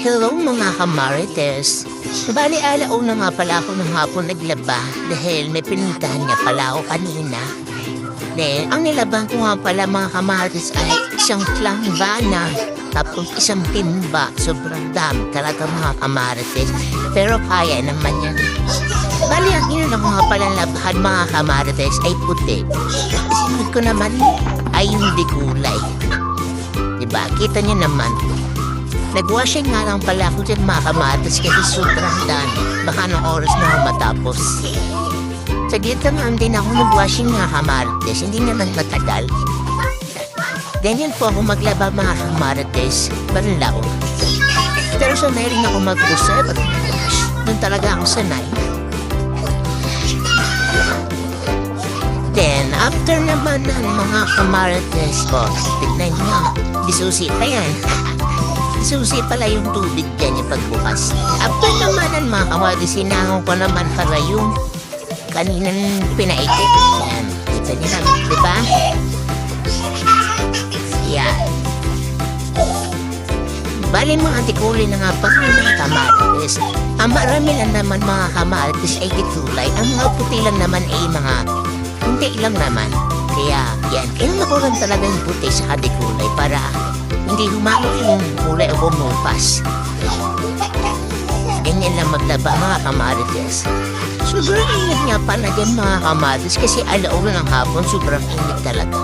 Hello mga kamarites. Bali alauna nga pala ako ng hapon naglaba dahil may pinuntahan nga pala ako kanina. Then, ang nilabang ko nga pala mga kamarites ay isang plangbana tapos isang timba. Sobrang dami talaga mga kamarites. Pero kaya naman yan. Bali ang inuna ko nga pala labahan mga kamarites ay puti. Sinunod ko naman ay hindi kulay. Diba? Kita niyo naman. Nag-washing nga lang pala ako dyan mga kamatis kasi sobrang dami. Baka ng oras na ako matapos. Sa dito nga din ako nag-washing mga kamatis. Hindi naman matagal. Ganyan po ako maglaba mga kamatis. Banlaw. Pero sanay rin ako mag-usap. Doon talaga ako sanay. Then, after naman ng mga kamarites ko, tignan nyo, disusi pa yan. Susi pala yung tubig dyan yung pagbukas. After naman ang mga kamarites, sinangon ko naman para yung kaninang pinaikot. Yan, kita nyo lang, diba? Yan. Bali mga tikuli na nga pag mga kamarites. Ang marami lang naman mga kamarites ay ditulay. Ang mga puti lang naman ay mga hindi lang naman. Kaya yan, kailangan talaga yung puti sa kadikulay para hindi humalo yung kulay o bumupas. Ganyan lang maglaba mga kamarites. Sobrang init nga pala dyan mga kamarites kasi alauna ng hapon sobrang init talaga.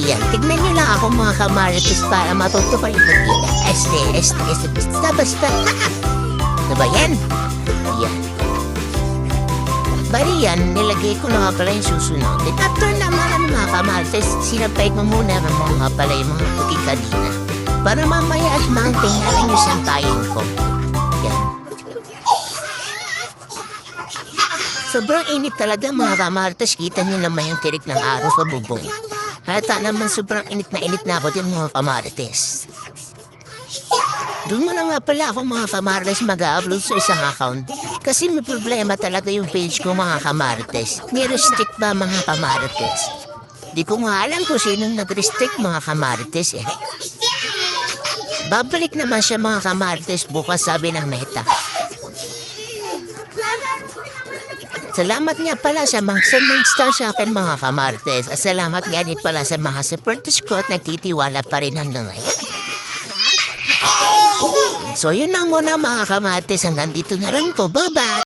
Yan, tignan nyo lang ako mga kamarites para matuto pa yung pag-ina. Basta. Diba yan? Yan. Bali yan, nilagay ko na nga pala yung susunod. At after naman ang mga kamarites, sinampay ko muna ng mga pala yung mga puti kanina. Para mamaya at mga tingnan yung sampayin ko. Yan. Sobrang init talaga mga kamarites. Kita nyo naman yung tirik ng araw sa bubong. Hata naman sobrang init na ako din mga kamarites. Doon mo na nga pala ako mga kamarites mag-upload sa isang account. Kasi may problema talaga yung page ko mga kamarites. Ni-restrict ba mga kamarites? Di ko nga alam kung sinong nag-restrict mga kamarites eh. Babalik naman siya mga kamarites bukas sabi ng Meta. Salamat nga pala sa mga star sa akin mga kamarites. At salamat nga din pala sa mga supporters ko at nagtitiwala pa rin hanggang ngayon. So yun lang muna mga kamatis, hanggang dito na lang po. Bye-bye!